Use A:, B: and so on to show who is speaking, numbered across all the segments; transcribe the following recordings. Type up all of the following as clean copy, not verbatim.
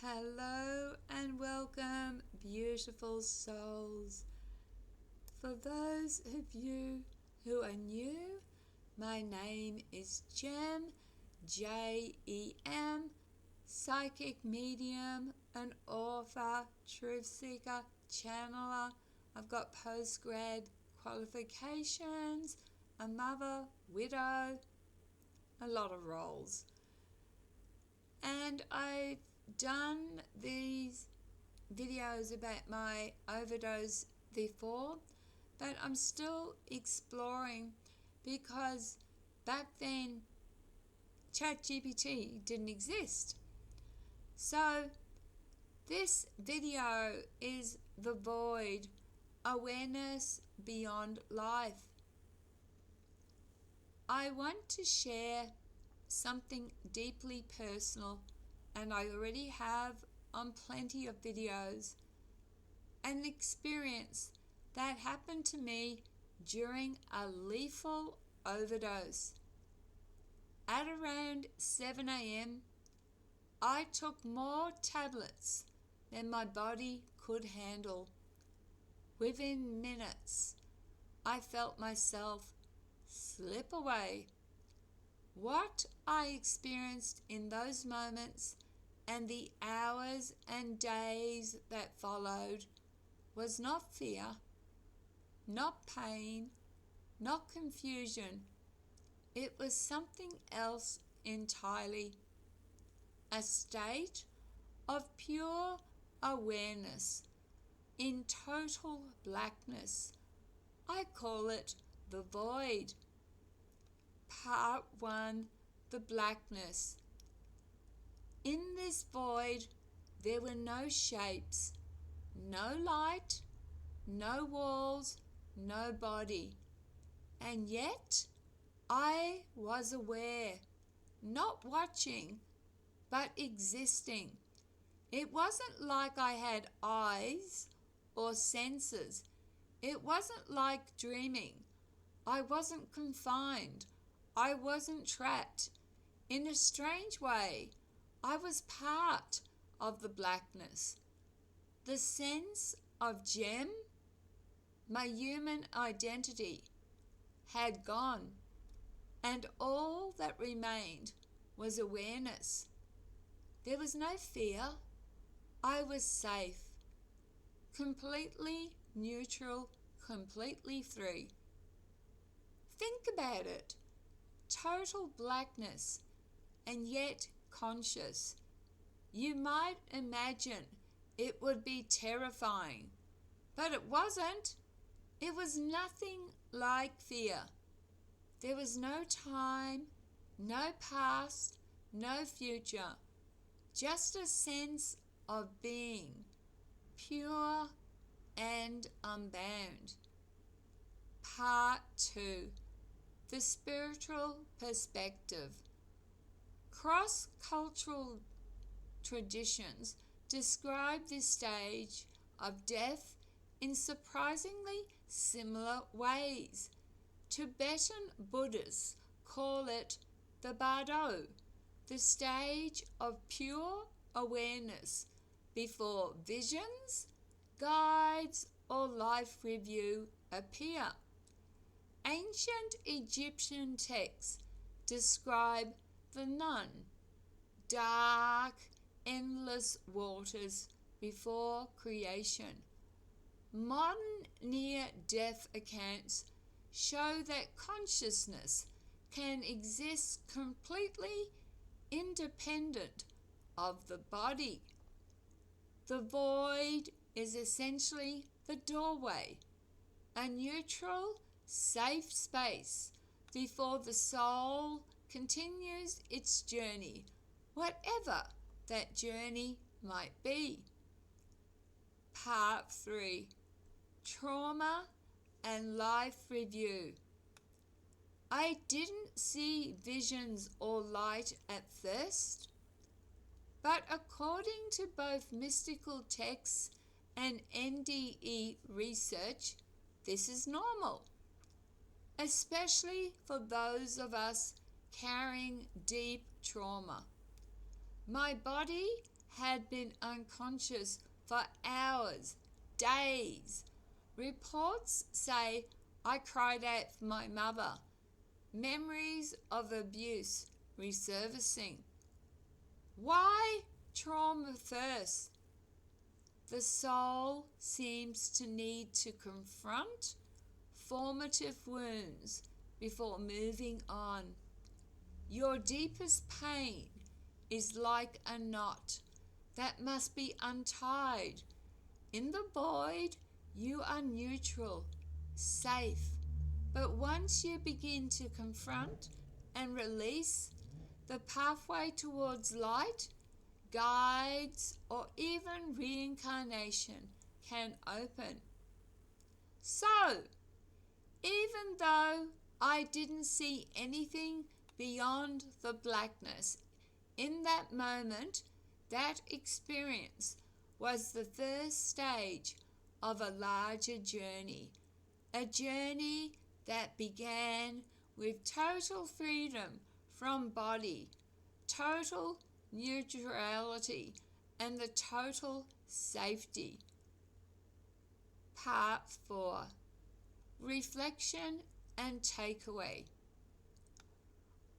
A: Hello and welcome, beautiful souls. For those of you who are new, my name is Jem, Jem, psychic medium, an author, truth seeker, channeler. I've got postgrad qualifications, a mother, widow, a lot of roles. And I've done these videos about my overdose before, but I'm still exploring because back then ChatGPT didn't exist. So this video is The Void, Awareness Beyond Life. I want to share something deeply personal, and I already have on plenty of videos, an experience that happened to me during a lethal overdose. At around 7 a.m., I took more tablets than my body could handle. Within minutes, I felt myself slip away. What I experienced in those moments and the hours and days that followed was not fear, not pain, not confusion. It was something else entirely. A state of pure awareness in total blackness. I call it the void. Part 1, the blackness. In this void, there were no shapes, no light, no walls, no body. And yet, I was aware, not watching, but existing. It wasn't like I had eyes or senses. It wasn't like dreaming. I wasn't confined. I wasn't trapped. In a strange way, I was part of the blackness. The sense of Jem, my human identity, had gone, and all that remained was awareness. There was no fear. I was safe, completely neutral, completely free. Think about it. Total blackness, and yet conscious. You might imagine it would be terrifying, but it wasn't. It was nothing like fear. There was no time, no past, no future, just a sense of being, pure and unbound. Part 2, the spiritual perspective. Cross-cultural traditions describe this stage of death in surprisingly similar ways. Tibetan Buddhists call it the Bardo, the stage of pure awareness before visions, guides, or life review appear. Ancient Egyptian texts describe the Nun, dark, endless waters before creation. Modern near-death accounts show that consciousness can exist completely independent of the body. The void is essentially the doorway, a neutral, safe space before the soul continues its journey, whatever that journey might be. Part 3, trauma and life review. I didn't see visions or light at first, but according to both mystical texts and NDE research, this is normal, especially for those of us carrying deep trauma. My body had been unconscious for hours, days. Reports say I cried out for my mother. Memories of abuse resurfacing. Why trauma first? The soul seems to need to confront formative wounds before moving on. Your deepest pain is like a knot that must be untied. In the void, you are neutral, safe. But once you begin to confront and release, the pathway towards light, guides, or even reincarnation can open. So, even though I didn't see anything beyond the blackness, in that moment, that experience was the first stage of a larger journey, a journey that began with total freedom from body, total neutrality, and the total safety. Part 4. Reflection and takeaway.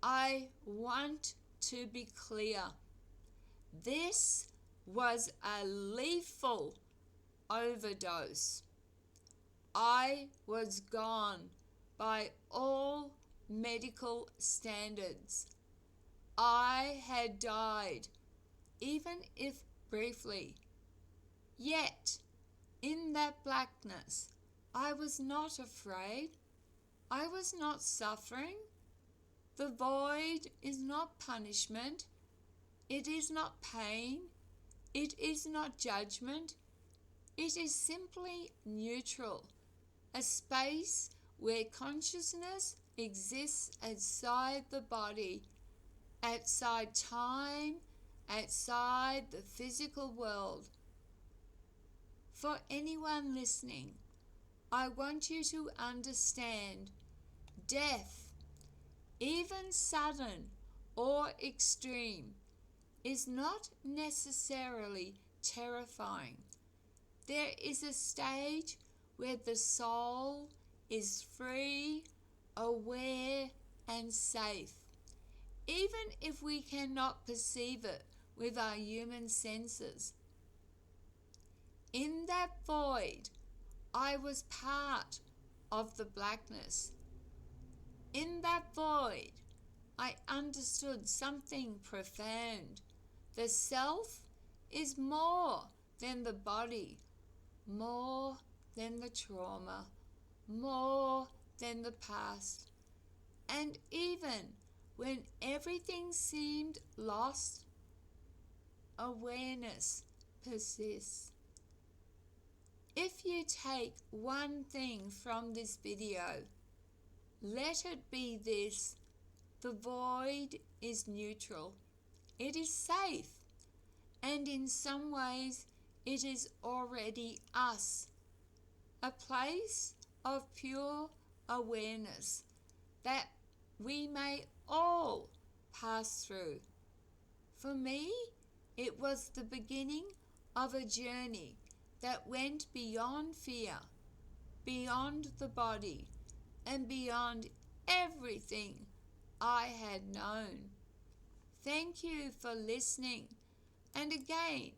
A: I want to be clear. This was a lethal overdose. I was gone by all medical standards. I had died, even if briefly. Yet, in that blackness, I was not afraid. I was not suffering. The void is not punishment. It is not pain. It is not judgment. It is simply neutral, a space where consciousness exists outside the body, outside time, outside the physical world. For anyone listening, I want you to understand death, even sudden or extreme, is not necessarily terrifying. There is a stage where the soul is free, aware, and safe, even if we cannot perceive it with our human senses. In that void, I was part of the blackness. In that void, I understood something profound. The self is more than the body, more than the trauma, more than the past. And even when everything seemed lost, awareness persists. If you take one thing from this video, let it be this: the void is neutral. It is safe. And in some ways, it is already us. A place of pure awareness that we may all pass through. For me, it was the beginning of a journey that went beyond fear, beyond the body, and beyond everything I had known. Thank you for listening. And again,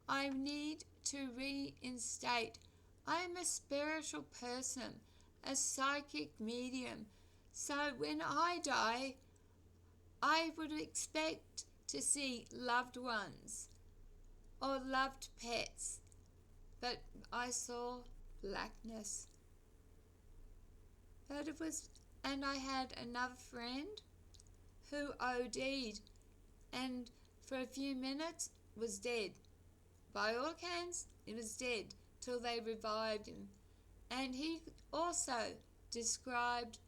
A: I need to reinstate, I am a spiritual person, a psychic medium. So when I die, I would expect to see loved ones or loved pets, but I saw blackness. But and I had another friend who OD'd and for a few minutes was dead. By all accounts, he was dead till they revived him. And he also described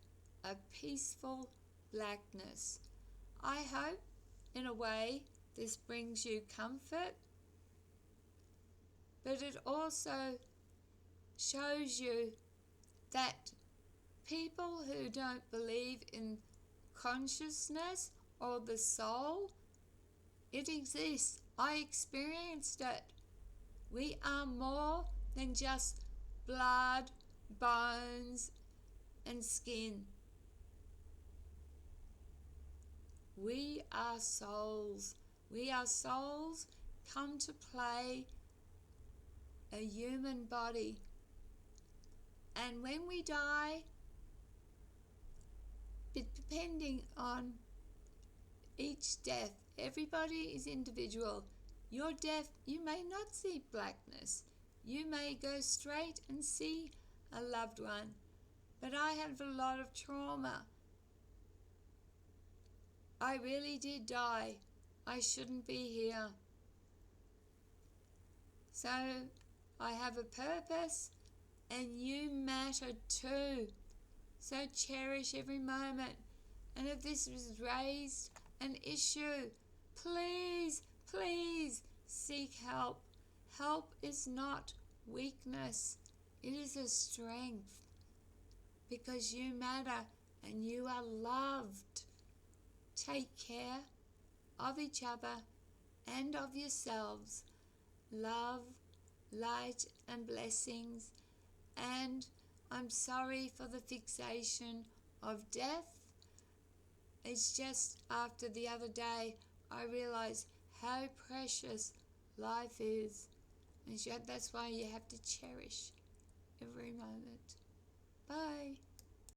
A: a peaceful blackness. I hope, in a way, this brings you comfort, but it also shows you that people who don't believe in consciousness or the soul It exists. I experienced it. We are more than just blood, bones, and skin. We are souls. We are souls come to play a human body. And when we die, depending on each death, everybody is individual. Your death, you may not see blackness. You may go straight and see a loved one. But I had a lot of trauma. I really did die. I shouldn't be here. So I have a purpose, and you matter too. So cherish every moment. And if this was raised an issue, please, please seek help. Help is not weakness. It is a strength, because you matter and you are loved. Take care of each other and of yourselves. Love, light, and blessings. And I'm sorry for the fixation of death. It's just after the other day I realized how precious life is. And that's why you have to cherish every moment. Bye.